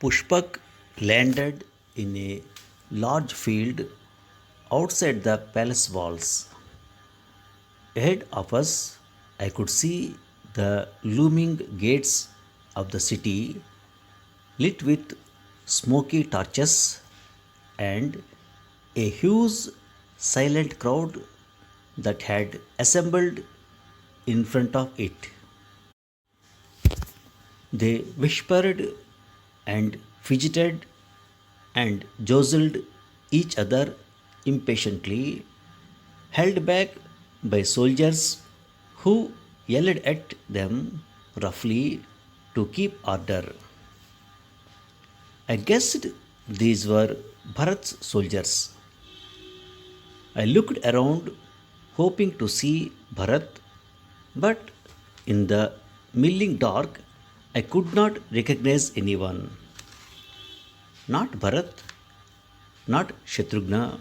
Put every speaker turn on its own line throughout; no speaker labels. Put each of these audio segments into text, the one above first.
Pushpak landed in a large field outside the palace walls. Ahead of us, I could see the looming gates of the city lit with smoky torches and a huge silent crowd that had assembled in front of it. They whispered and fidgeted and jostled each other impatiently, held back by soldiers who yelled at them roughly to keep order. I guessed these were Bharat's soldiers. I looked around hoping to see Bharat, but in the milling dark I could not recognize anyone. Not Bharat, not Shatrughna,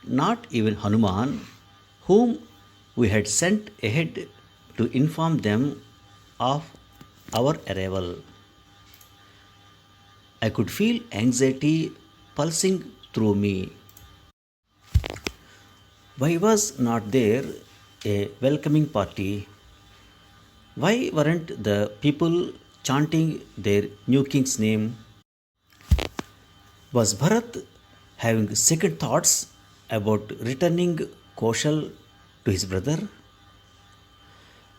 not even Hanuman, whom we had sent ahead to inform them of our arrival. I could feel anxiety pulsing through me. Why was not there a welcoming party? Why weren't the people chanting their new king's name? Was Bharat having second thoughts about returning Koshal to his brother?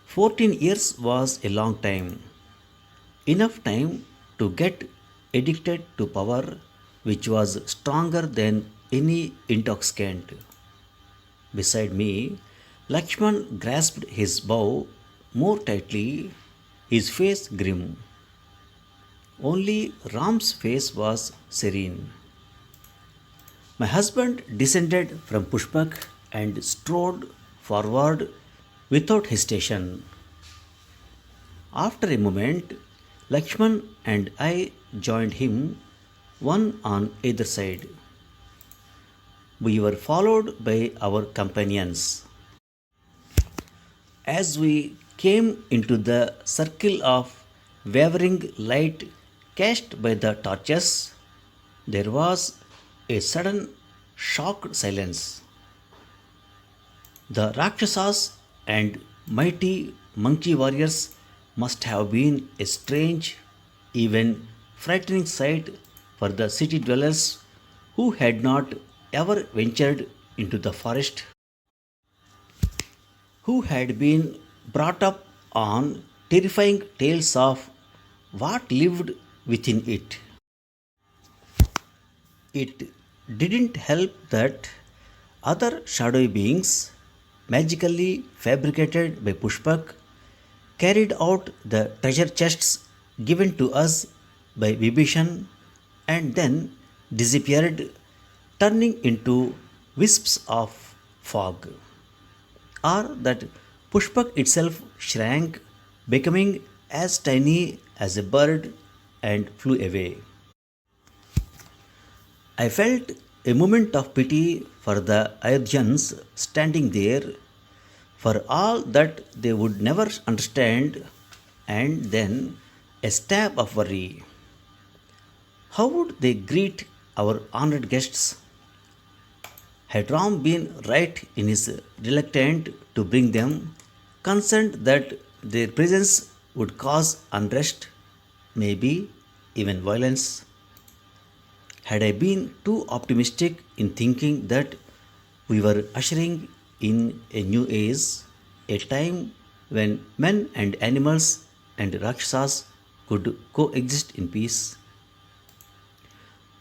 14 years was a long time, enough time to get addicted to power which was stronger than any intoxicant. Beside me, Lakshman grasped his bow more tightly, his face grim. Only Ram's face was serene. My husband descended from Pushpak and strode forward without hesitation. After a moment, Lakshman and I joined him, one on either side. We were followed by our companions. As we came into the circle of wavering light cast by the torches, there was a sudden shocked silence. The Rakshasas and mighty monkey warriors must have been a strange, even frightening sight for the city dwellers who had not ever ventured into the forest, who had been brought up on terrifying tales of what lived within it. It didn't help that other shadowy beings, magically fabricated by Pushpak, carried out the treasure chests given to us by Vibhishan and then disappeared, turning into wisps of fog. Or that Pushpak itself shrank, becoming as tiny as a bird and flew away. I felt a moment of pity for the Ayodhyans standing there, for all that they would never understand, and then a stab of worry. How would they greet our honored guests? Had Ram been right in his reluctance to bring them, concerned that their presence would cause unrest, maybe even violence? Had I been too optimistic in thinking that we were ushering in a new age, a time when men and animals and Rakshasas could coexist in peace?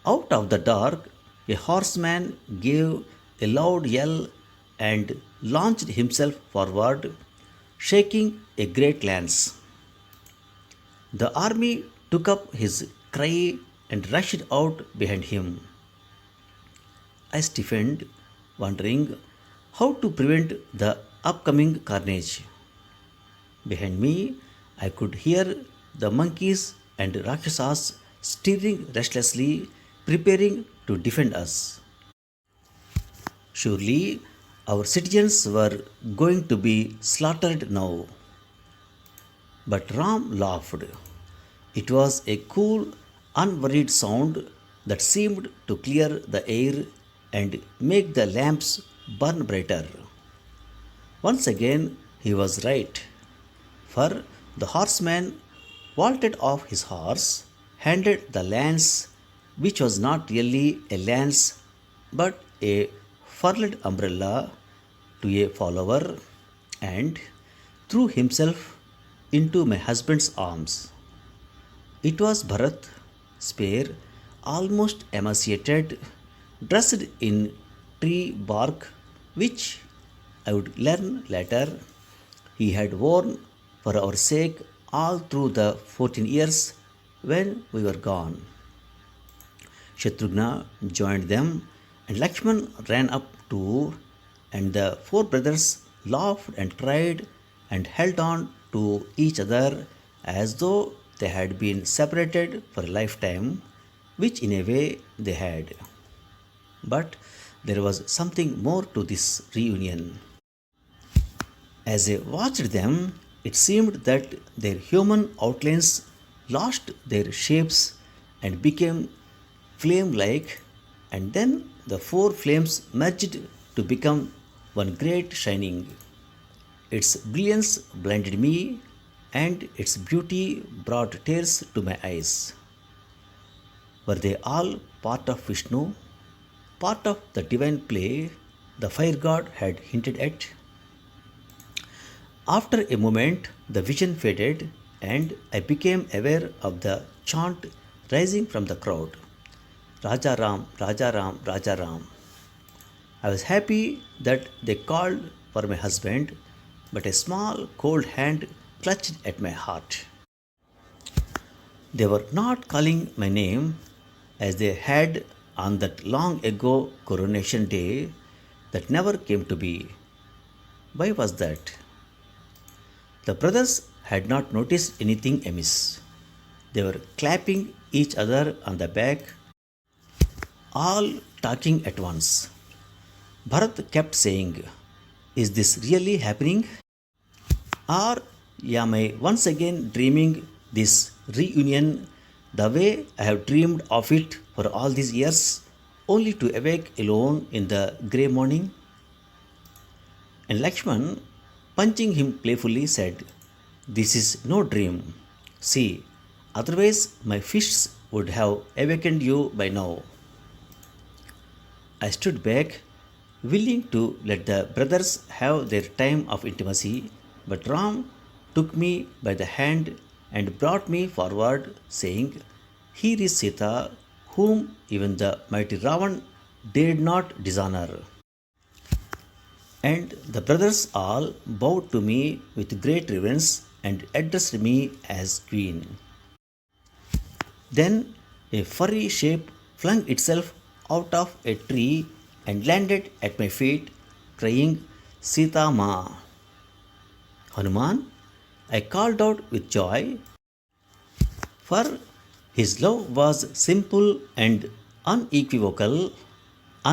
Out of the dark, a horseman gave a loud yell and launched himself forward, shaking a great lance. The army took up his cry and rushed out behind him. I stiffened, wondering how to prevent the upcoming carnage. Behind me, I could hear the monkeys and Rakshasas stirring restlessly, preparing to defend us. Surely our citizens were going to be slaughtered now. But Ram laughed. It was a cool, unworried sound that seemed to clear the air and make the lamps burn brighter. Once again, he was right, for the horseman vaulted off his horse, handed the lance, which was not really a lance but a furled umbrella, to a follower, and threw himself into my husband's arms. It was Bharat, spare, almost emaciated, dressed in tree bark, which I would learn later he had worn for our sake all through the 14 years when we were gone. Shatrughna joined them, and Lakshman ran up too, and the four brothers laughed and cried and held on to each other as though they had been separated for a lifetime, which in a way they had. But there was something more to this reunion. As I watched them, it seemed that their human outlines lost their shapes and became flame like, and then the four flames merged to become one great shining. Its brilliance blinded me, and its beauty brought tears to my eyes. Were they all part of Vishnu, part of the divine play the fire god had hinted at? After a moment, the vision faded, and I became aware of the chant rising from the crowd: Raja Ram, Raja Ram, Raja Ram. I was happy that they called for my husband, but a small cold hand clutched at my heart. They were not calling my name as they had on that long ago coronation day that never came to be. Why was that? The brothers had not noticed anything amiss. They were clapping each other on the back, all talking at once. Bharat kept saying, "Is this really happening? Or am I once again dreaming this reunion the way I have dreamed of it for all these years, only to awake alone in the grey morning?" And Lakshman, punching him playfully, said, "This is no dream. See, otherwise my fists would have awakened you by now." I stood back, willing to let the brothers have their time of intimacy, but Ram took me by the hand and brought me forward, saying, "Here is Sita, whom even the mighty Ravan dared not dishonor." And the brothers all bowed to me with great reverence and addressed me as queen. Then a furry shape flung itself out of a tree and landed at my feet, crying, "Sita Ma." "Hanuman," I called out with joy, for his love was simple and unequivocal,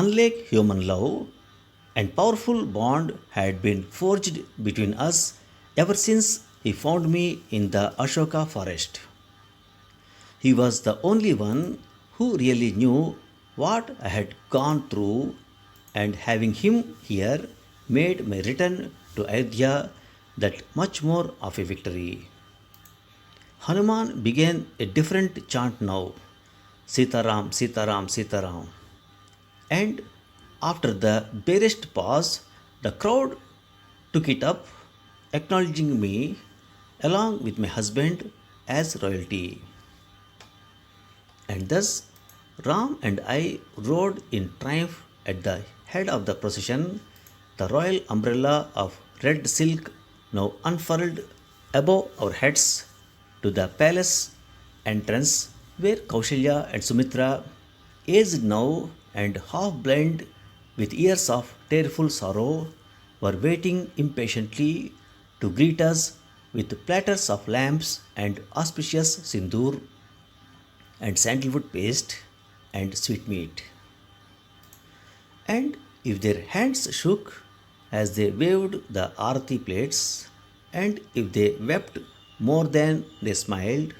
unlike human love, and powerful bond had been forged between us ever since he found me in the Ashoka forest. He was the only one who really knew what I had gone through, and having him here made my return to Ayodhya that much more of a victory. Hanuman began a different chant now: "Sitaram, Sitaram, Sitaram." And after the barest pause, the crowd took it up, acknowledging me along with my husband as royalty. And thus Ram and I rode in triumph at the head of the procession, the royal umbrella of red silk now unfurled above our heads, to the palace entrance where Kaushalya and Sumitra, aged now and half blind with years of tearful sorrow, were waiting impatiently to greet us with platters of lamps and auspicious sindoor and sandalwood paste and sweetmeat. And if their hands shook as they waved the arati plates, and if they wept more than they smiled,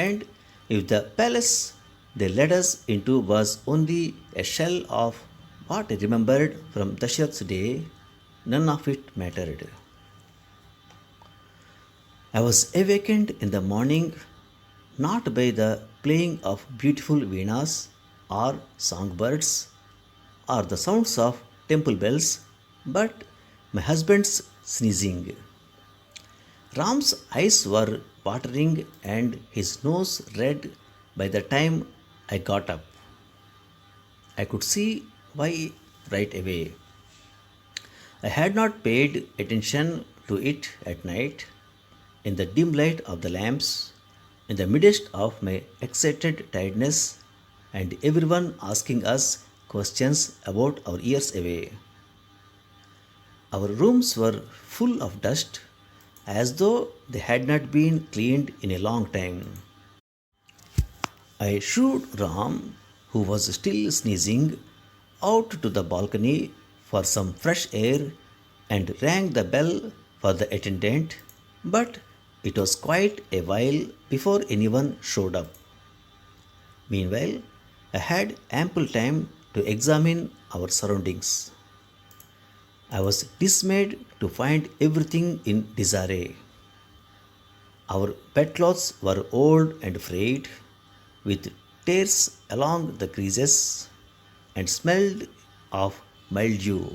and If the palace they led us into was only a shell of what I remembered from Dashrath's day, none of it mattered. I was awakened in the morning not by the playing of beautiful veenas or songbirds or the sounds of temple bells, but my husband's sneezing. Ram's eyes were watering and his nose red by the time I got up. I could see why right away. I had not paid attention to it at night, in the dim light of the lamps, in the midst of my excited tiredness, and everyone asking us questions about our years away. Our rooms were full of dust, as though they had not been cleaned in a long time. I shooed Ram, who was still sneezing, out to the balcony for some fresh air and rang the bell for the attendant, but it was quite a while before anyone showed up. Meanwhile, I had ample time to examine our surroundings. I was dismayed to find everything in disarray. Our bedclothes were old and frayed, with tears along the creases, and smelled of mildew.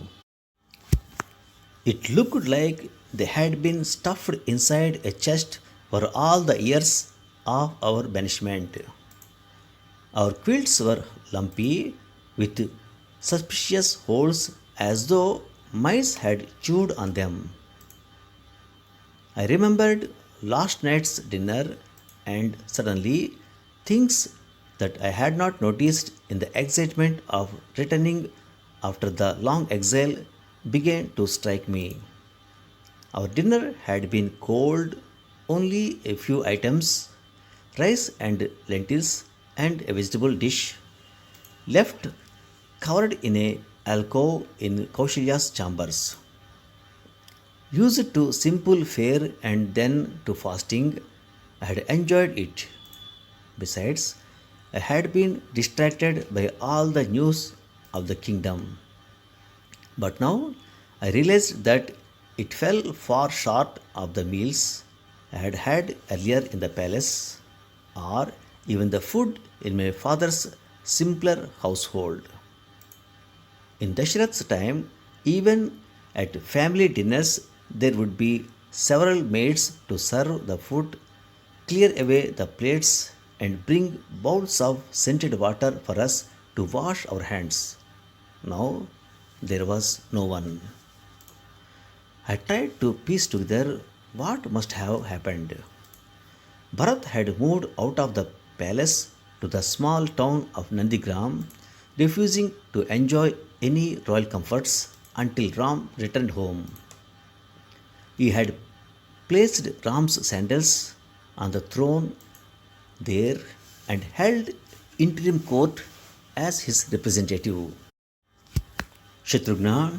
It looked like they had been stuffed inside a chest for all the years of our banishment. Our quilts were lumpy, with suspicious holes as though mice had chewed on them. I remembered last night's dinner, and suddenly things that I had not noticed in the excitement of returning after the long exile began to strike me. Our dinner had been cold, only a few items, rice and lentils, and a vegetable dish, left covered in a alcove in Kaushalya's chambers. Used to simple fare and then to fasting, I had enjoyed it. Besides, I had been distracted by all the news of the kingdom. But now I realized that it fell far short of the meals I had had earlier in the palace, or even the food in my father's simpler household. In Dashrath's time, even at family dinners, there would be several maids to serve the food, clear away the plates, and bring bowls of scented water for us to wash our hands. Now there was no one. I tried to piece together what must have happened. Bharat had moved out of the palace to the small town of Nandigram, refusing to enjoy any royal comforts until Ram returned home. He had placed Ram's sandals on the throne there and held interim court as his representative. Shatrughna,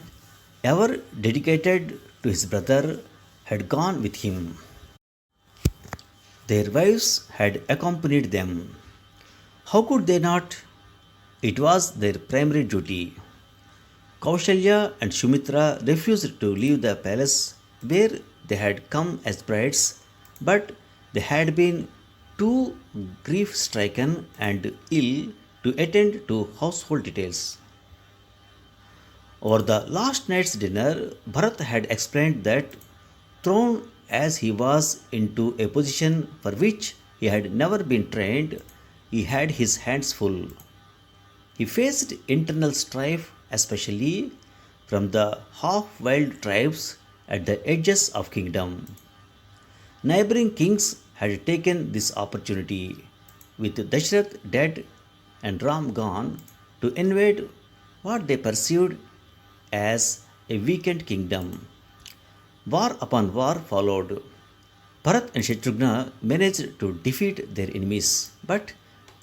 ever dedicated to his brother, had gone with him. Their wives had accompanied them. How could they not? It was their primary duty. Kaushalya and Shumitra refused to leave the palace where they had come as brides, but they had been too grief stricken and ill to attend to household details. Over the last night's dinner, Bharat had explained that, thrown as he was into a position for which he had never been trained, he had his hands full. He faced internal strife, especially from the half wild tribes at the edges of kingdom. Neighboring kings had taken this opportunity, with Dashrath dead and Ram gone, to invade what they perceived as a weakened kingdom. War upon war followed. Bharat and Shatrughna managed to defeat their enemies, but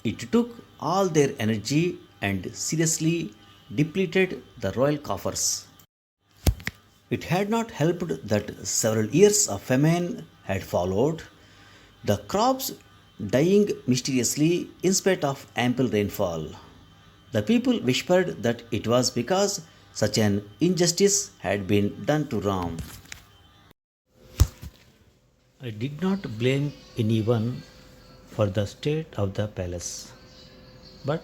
it took all their energy and seriously depleted the royal coffers. It had not helped that several years of famine had followed. The crops dying mysteriously in spite of ample rainfall. The people whispered that it was because such an injustice had been done to Ram. I did not blame anyone for the state of the palace, but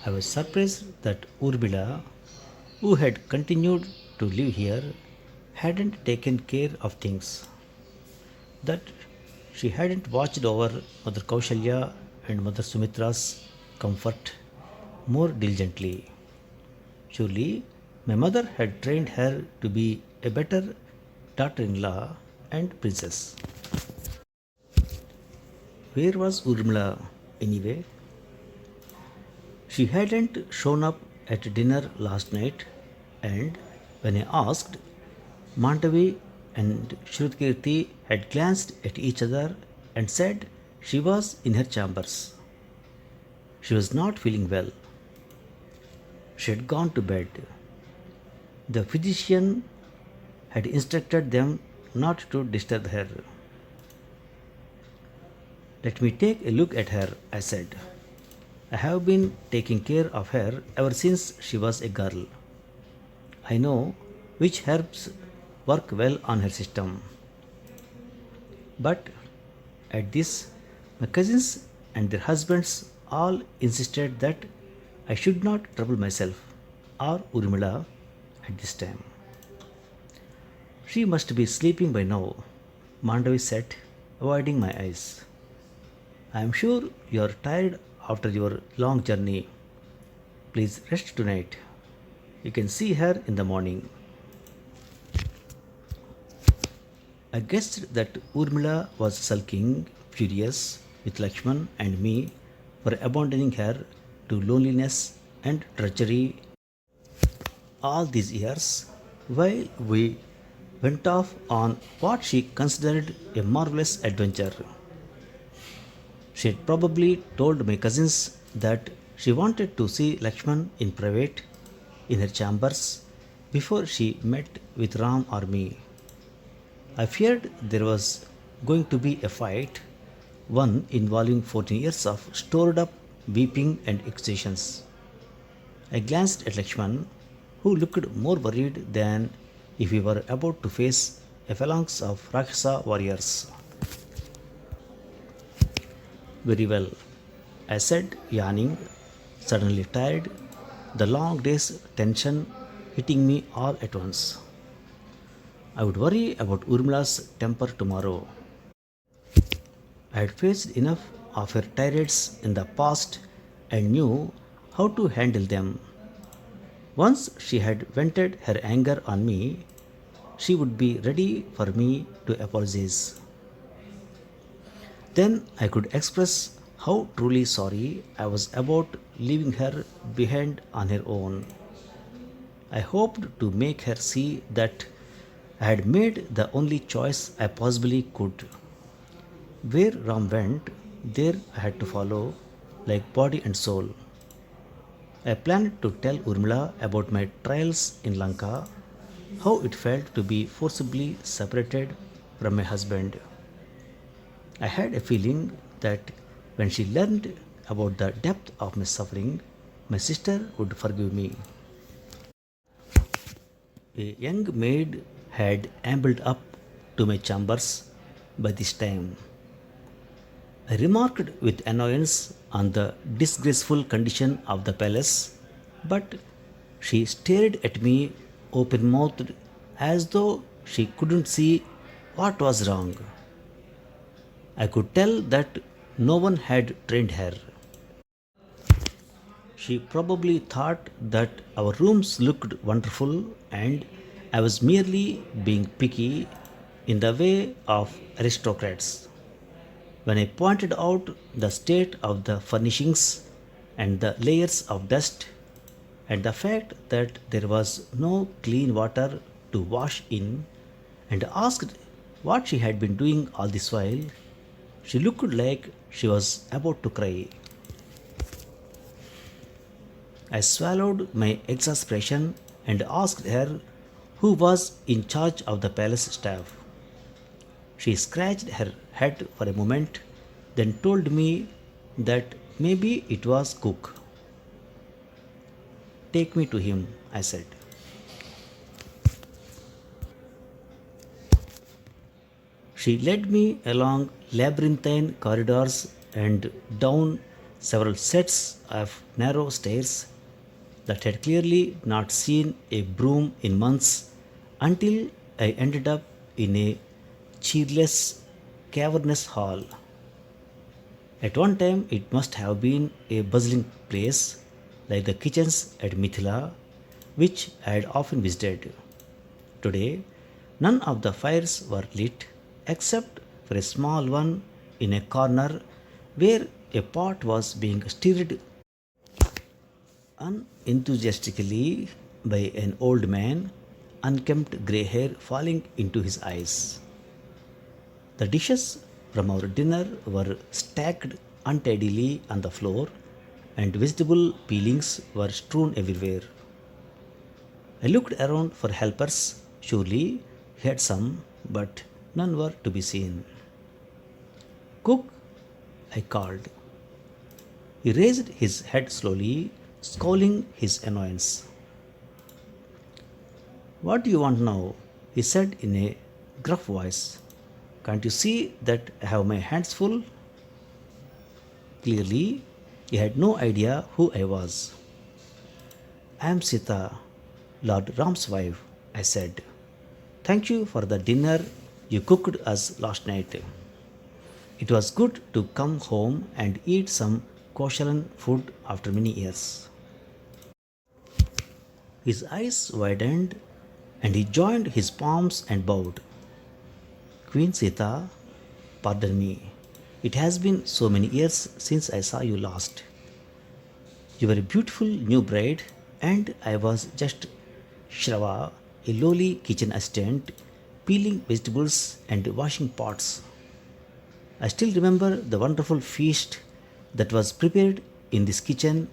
I was surprised that Urmila, who had continued to live here, hadn't taken care of things, that she hadn't watched over Mother Kaushalya and Mother Sumitra's comfort more diligently. Surely, my mother had trained her to be a better daughter in law and princess. Where was Urmila anyway? She hadn't shown up at dinner last night, and when I asked, Mandavi and Shrutkirti had glanced at each other and said she was in her chambers. She was not feeling well. She had gone to bed. The physician had instructed them not to disturb her. Let me take a look at her, I said. I have been taking care of her ever since she was a girl. I know which herbs work well on her system. But at this, my cousins and their husbands all insisted that I should not trouble myself or Urmila at this time. She must be sleeping by now, Mandavi said, avoiding my eyes. I am sure you are tired after your long journey. Please rest tonight. You can see her in the morning. I guessed that Urmila was sulking, furious with Lakshman and me for abandoning her to loneliness and drudgery all these years while we went off on what she considered a marvelous adventure. She had probably told my cousins that she wanted to see Lakshman in private in her chambers before she met with Ram or me. I feared there was going to be a fight, one involving 14 years of stored up weeping and accusations. I glanced at Lakshman, who looked more worried than if we were about to face a phalanx of Rakshasa warriors. Very well, I said, yawning, suddenly tired, the long day's tension hitting me all at once. I would worry about Urmila's temper tomorrow. I had faced enough of her tirades in the past and knew how to handle them. Once she had vented her anger on me, she would be ready for me to apologize. Then I could express how truly sorry I was about leaving her behind on her own. I hoped to make her see that I had made the only choice I possibly could. Where Ram went, there I had to follow, like body and soul. I planned to tell Urmila about my trials in Lanka, how it felt to be forcibly separated from my husband. I had a feeling that when she learned about the depth of my suffering, my sister would forgive me. A young maid had ambled up to my chambers by this time. I remarked with annoyance on the disgraceful condition of the palace, but she stared at me open mouthed as though she couldn't see what was wrong. I could tell that no one had trained her. She probably thought that our rooms looked wonderful and I was merely being picky in the way of aristocrats. When I pointed out the state of the furnishings and the layers of dust and the fact that there was no clean water to wash in and asked what she had been doing all this while, she looked like she was about to cry. I swallowed my exasperation and asked her who was in charge of the palace staff. She scratched her head for a moment, then told me that maybe it was Cook. Take me to him, I said. She led me along labyrinthine corridors and down several sets of narrow stairs that had clearly not seen a broom in months until I ended up in a cheerless, cavernous hall. At one time, it must have been a bustling place like the kitchens at Mithila, which I had often visited. Today, none of the fires were lit except for a small one in a corner where a pot was being stirred unenthusiastically by an old man, unkempt grey hair falling into his eyes. The dishes from our dinner were stacked untidily on the floor, and vegetable peelings were strewn everywhere. I looked around for helpers. Surely he had some, but none were to be seen. Cook, I called. He raised his head slowly, scowling his annoyance. What do you want now? He said in a gruff voice. Can't you see that I have my hands full? Clearly, he had no idea who I was. I am Sita, Lord Ram's wife, I said. Thank you for the dinner you cooked us last night. It was good to come home and eat some kosher food after many years. His eyes widened and he joined his palms and bowed. Queen Sita, pardon me. It has been so many years since I saw you last. You were a beautiful new bride, and I was just Shrava, a lowly kitchen assistant, peeling vegetables and washing pots. I still remember the wonderful feast that was prepared in this kitchen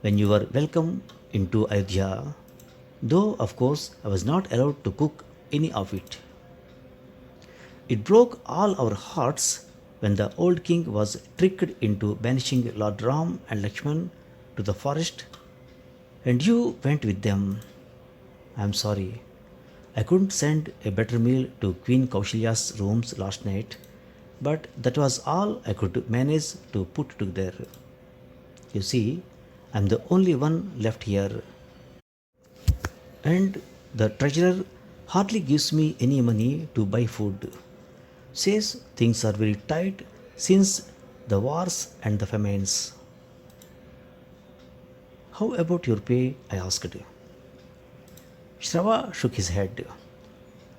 when you were welcome into Ayodhya, though of course I was not allowed to cook any of it. It broke all our hearts when the old king was tricked into banishing Lord Ram and Lakshman to the forest, and you went with them. I am sorry. I couldn't send a better meal to Queen Kaushalya's rooms last night, but that was all I could manage to put together. You see, I'm the only one left here, and the treasurer hardly gives me any money to buy food. Says things are very tight since the wars and the famines. How about your pay? I asked. Shrava shook his head.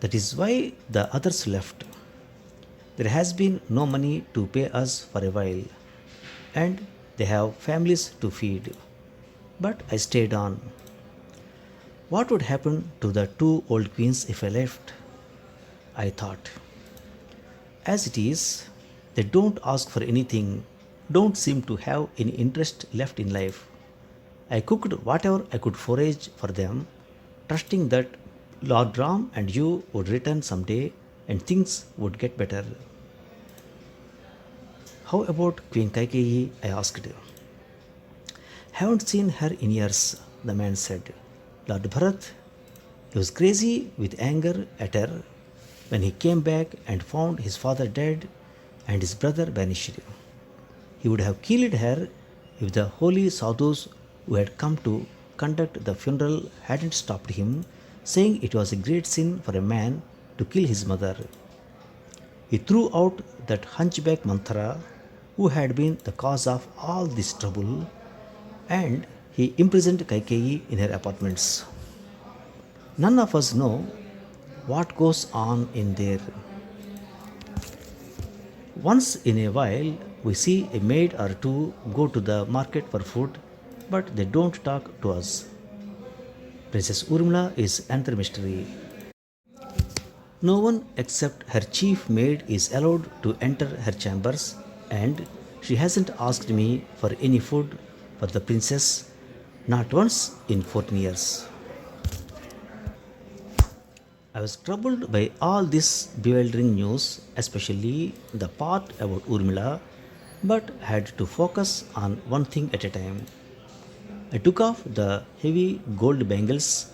That is why the others left. There has been no money to pay us for a while, and they have families to feed. But I stayed on. What would happen to the two old queens if I left? I thought. As it is, they don't ask for anything, don't seem to have any interest left in life. I cooked whatever I could forage for them, trusting that Lord Ram and you would return someday and things would get better. How about Queen Kaikeyi? I asked. Haven't seen her in years, the man said. Lord Bharat, he was crazy with anger at her when he came back and found his father dead and his brother banished. He would have killed her if the holy sadhus who had come to conduct the funeral hadn't stopped him, saying it was a great sin for a man to kill his mother. He threw out that hunchback Manthara, who had been the cause of all this trouble, and he imprisoned Kaikeyi in her apartments. None of us know what goes on in there. Once in a while, we see a maid or two go to the market for food, but they don't talk to us. Princess Urmila is another mystery. No one except her chief maid is allowed to enter her chambers, and she hasn't asked me for any food for the princess, not once in 14 years. I was troubled by all this bewildering news, especially the part about Urmila, but had to focus on one thing at a time. I took off the heavy gold bangles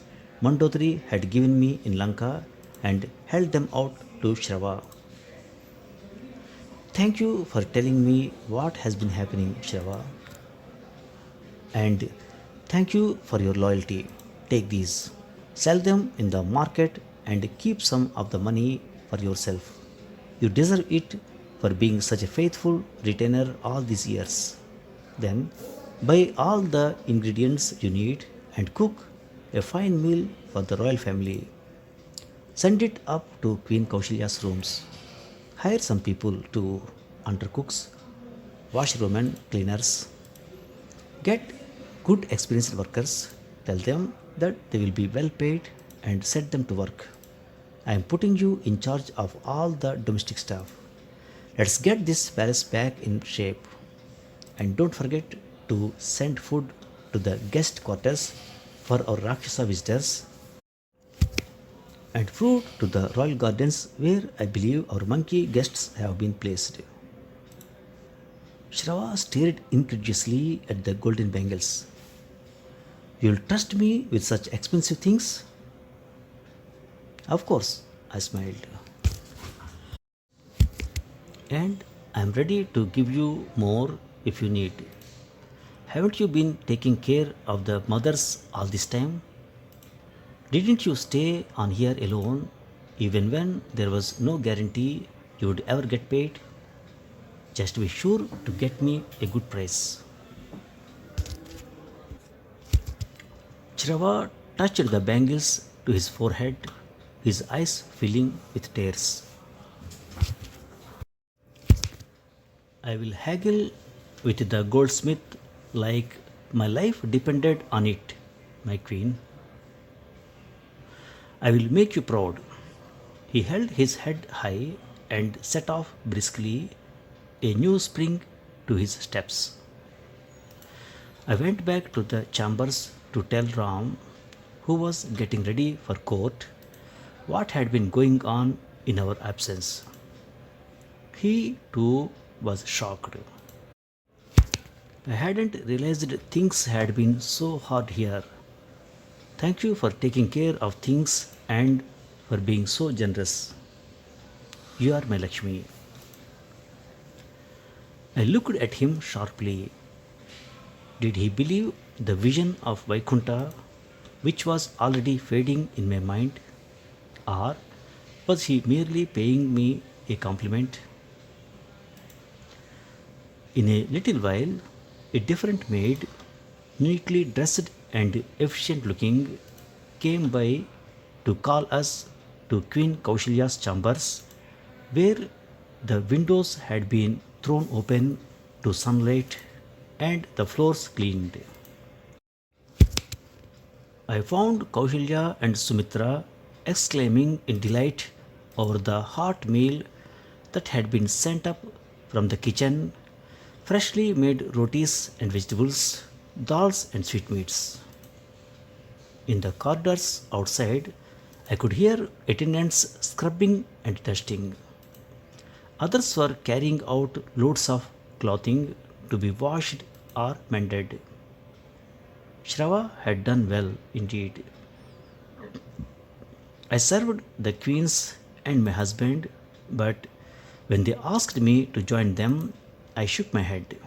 Mandodari had given me in Lanka and held them out to Shrava. Thank you for telling me what has been happening, Shrava, and thank you for your loyalty. Take these, sell them in the market, and keep some of the money for yourself. You deserve it for being such a faithful retainer all these years. Then buy all the ingredients you need and cook a fine meal for the royal family. Send it up to Queen Kaushalya's rooms. Hire some people to undercooks, washroom cleaners. Get good experienced workers. Tell them that they will be well paid and set them to work. I am putting you in charge of all the domestic staff. Let's get this palace back in shape. And don't forget to send food to the guest quarters for our Rakshasa visitors and fruit to the royal gardens where I believe our monkey guests have been placed. Shrava stared incredulously at the golden bangles. You'll trust me with such expensive things? Of course, I smiled. And I'm ready to give you more if you need. Haven't you been taking care of the mothers all this time? Didn't you stay on here alone even when there was no guarantee you would ever get paid? Just be sure to get me a good price. Chirava touched the bangles to his forehead, his eyes filling with tears. I will haggle with the goldsmith like my life depended on it, my queen. I will make you proud. He held his head high and set off briskly, a new spring to his steps. I went back to the chambers to tell Ram, who was getting ready for court, what had been going on in our absence. He too was shocked. I hadn't realized things had been so hard here. Thank you for taking care of things and for being so generous. You are my Lakshmi. I looked at him sharply. Did he believe the vision of Vaikunta, which was already fading in my mind? Or was he merely paying me a compliment? In a little while, a different maid, neatly dressed and efficient looking, came by to call us to Queen Kaushalya's chambers, where the windows had been thrown open to sunlight and the floors cleaned. I found Kaushalya and Sumitra exclaiming in delight over the hot meal that had been sent up from the kitchen, freshly made rotis and vegetables, dals and sweetmeats. In the corridors outside, I could hear attendants scrubbing and dusting. Others were carrying out loads of clothing to be washed or mended. Shrava had done well indeed. I served the queens and my husband, but when they asked me to join them, I shook my head.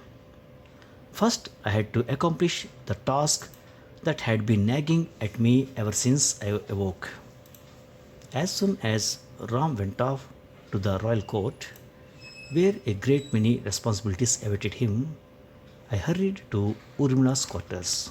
First, I had to accomplish the task that had been nagging at me ever since I awoke. As soon as Ram went off to the royal court, where a great many responsibilities awaited him, I hurried to Urmila's quarters.